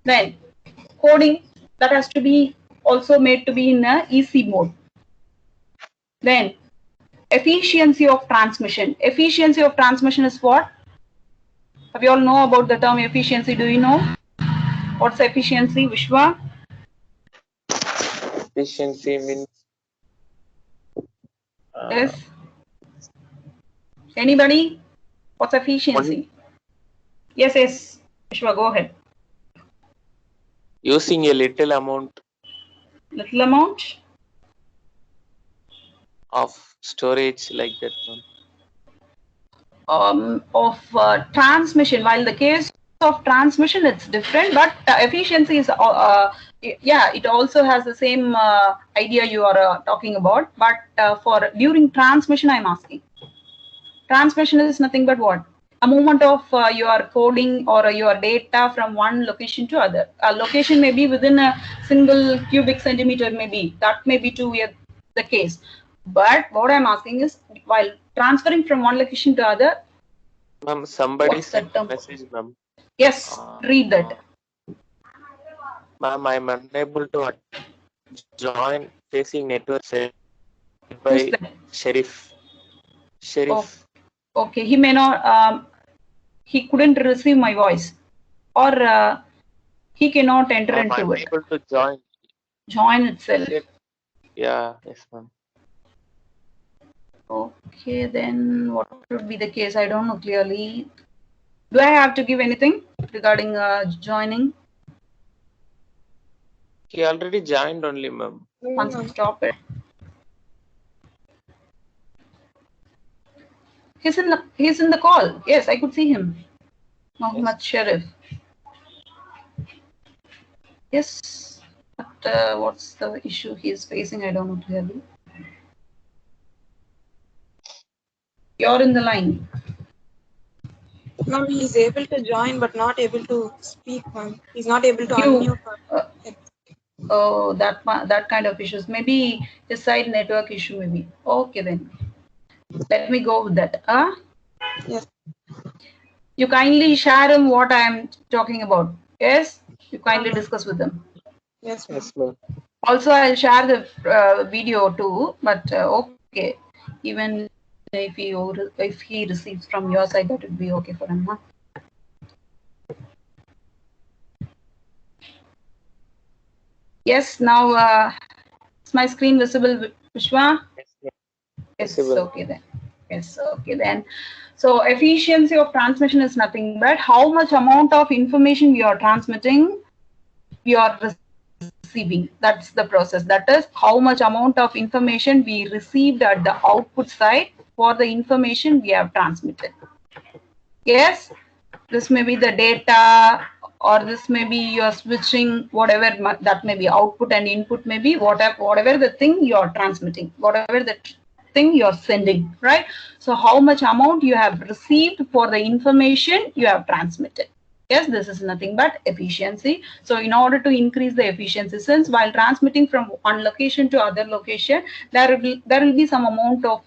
Then coding, that has to be also made to be in a EC mode. Then efficiency of transmission. Efficiency of transmission is what? Have you all know about the term efficiency? Do you know what's efficiency, Vishwa? Efficiency means Yes. Anybody? What's efficiency? Yes, yes. Vishwa, go ahead. using a little amount Little amount of storage like that one. Of transmission. While the case of transmission, it's different, but efficiency is, yeah, it also has the same idea you are talking about. But for during transmission, I'm asking. Transmission is nothing but what? A movement of your coding or your data from one location to other. A location may be within a single cubic centimeter, maybe that may be the case. But what I'm asking is, while transferring from one location to other, Ma'am, somebody sent a message, ma'am. Yes, read that. Ma'am, I'm unable to join facing network set by Sheriff. Sheriff. Oh, okay, he may not, he couldn't receive my voice, or he cannot enter into I'm it. able to join. Join itself. Yeah, yes, ma'am. Okay, then what would be the case? I don't know clearly. Do I have to give anything regarding joining? He already joined only, ma'am. Once stop it. He's in the call. Yes, I could see him. Mohammed Sharif. Yes, but what's the issue he is facing? I don't know clearly. You're in the line. Ma'am, he is able to join but not able to speak, ma'am. He's not able to unmute. Oh, that kind of issues. Maybe his side network issue, maybe. Okay, then. Let me go with that. Yes. You kindly share him what I am talking about. Yes? You kindly discuss with them. Yes, yes, ma'am. Also, I'll share the video too, but okay. Even if he receives from your side, that would be okay for him, huh? Yes, now is my screen visible, Vishwa? Yes, okay then. Yes, okay then. So efficiency of transmission is nothing but how much amount of information we are transmitting, we are receiving. That's the process. That is how much amount of information we received at the output side for the information we have transmitted. Yes, this may be the data, or this may be you're switching, whatever that may be, output and input may be, whatever the thing you're transmitting, whatever the thing you're sending, right? So how much amount you have received for the information you have transmitted. Yes, this is nothing but efficiency. So in order to increase the efficiency, since while transmitting from one location to other location, there will be some amount of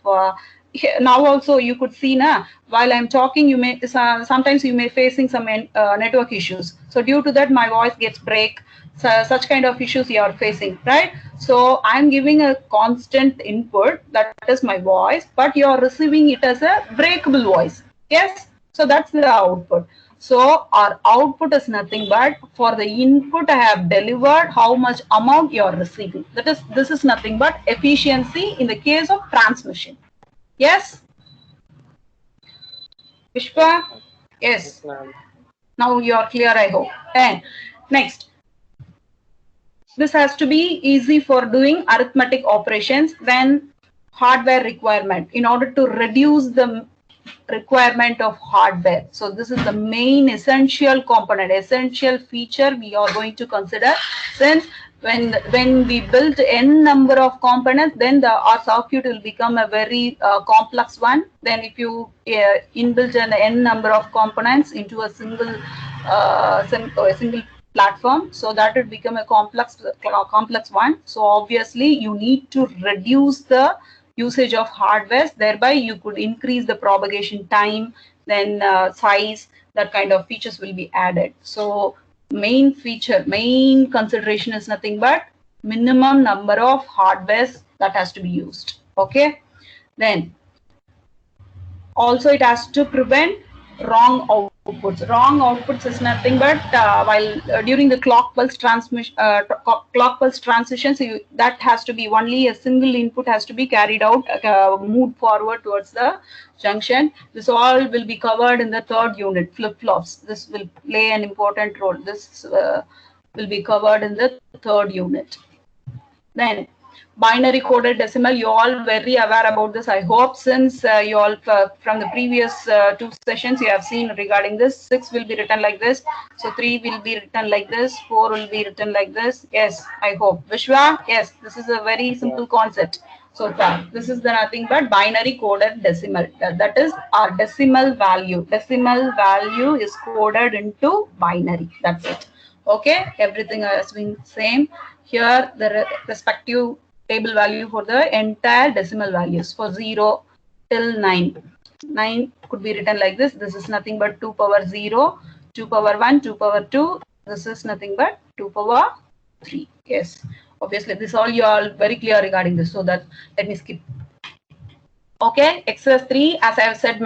now also you could see now while I'm talking, you may sometimes you may facing some network issues. So due to that, my voice gets break. So such kind of issues you are facing, right? So I'm giving a constant input, that is my voice, but you are receiving it as a breakable voice. Yes, so that's the output. So our output is nothing but for the input I have delivered, how much amount you are receiving. That is, this is nothing but efficiency in the case of transmission. Yes, Vishwa? Yes. Now you are clear, I hope. And next, this has to be easy for doing arithmetic operations. Then hardware requirement, in order to reduce the requirement of hardware. So this is the main essential component, essential feature we are going to consider, since when we build n number of components, then our circuit will become a very complex one. Then if you inbuilt an n number of components into a single platform, so that would become a complex one. So obviously you need to reduce the usage of hardware, thereby you could increase the propagation time, then size, that kind of features will be added. So main feature, main consideration is nothing but minimum number of hardwares that has to be used. Okay. Then also it has to prevent wrong outputs. Wrong outputs is nothing but during the clock pulse transmission, clock pulse transitions, that has to be only a single input has to be carried out, moved forward towards the junction. This all will be covered in the third unit, flip-flops. This will play an important role. This will be covered in the third unit. Then binary coded decimal, you all very aware about this, I hope, since you all from the previous 2 sessions you have seen regarding this. 6 will be written like this, so 3 will be written like this, 4 will be written like this. Yes, I hope. Vishwa, yes, this is a very simple concept so far. This is the nothing but binary coded decimal, that is our decimal value. Decimal value is coded into binary, that's it. Okay, everything has been same. Here the respective table value for the entire decimal values for 0 till 9. 9 could be written like this. This is nothing but 2 power 0, 2 power 1, 2 power 2. This is nothing but 2 power 3. Yes, obviously this all you are very clear regarding this. So that let me skip. Okay, exercise 3, as I have said,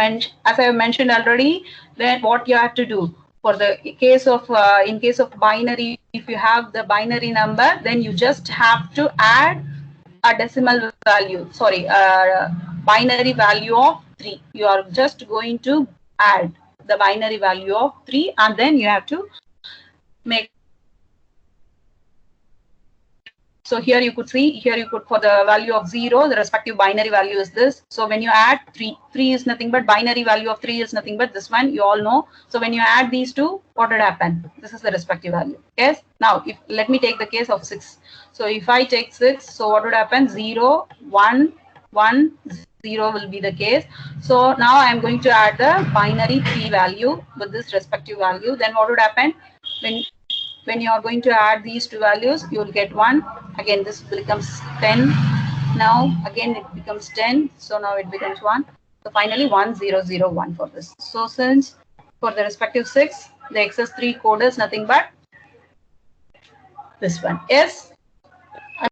as I have mentioned already, then what you have to do for the case of in case of binary, if you have the binary number, then you just have to add a decimal value, sorry, binary value of 3. You are just going to add the binary value of 3, and then you have to make. So here you could see, here you could, for the value of 0, the respective binary value is this. So when you add 3, 3 is nothing but binary value of 3 is nothing but this one, you all know. So when you add these two, what would happen? This is the respective value. Yes. Now, if let me take the case of 6. So if I take 6, so what would happen? 0, 1, 1, 0 will be the case. So now I am going to add the binary 3 value with this respective value. Then what would happen? When you are going to add these two values, you will get 1. Again, this becomes 10. Now, again, it becomes 10. So now it becomes 1. So finally, 1, 0, 0, 1 for this. So since for the respective 6, the XS3 code is nothing but this one. Yes.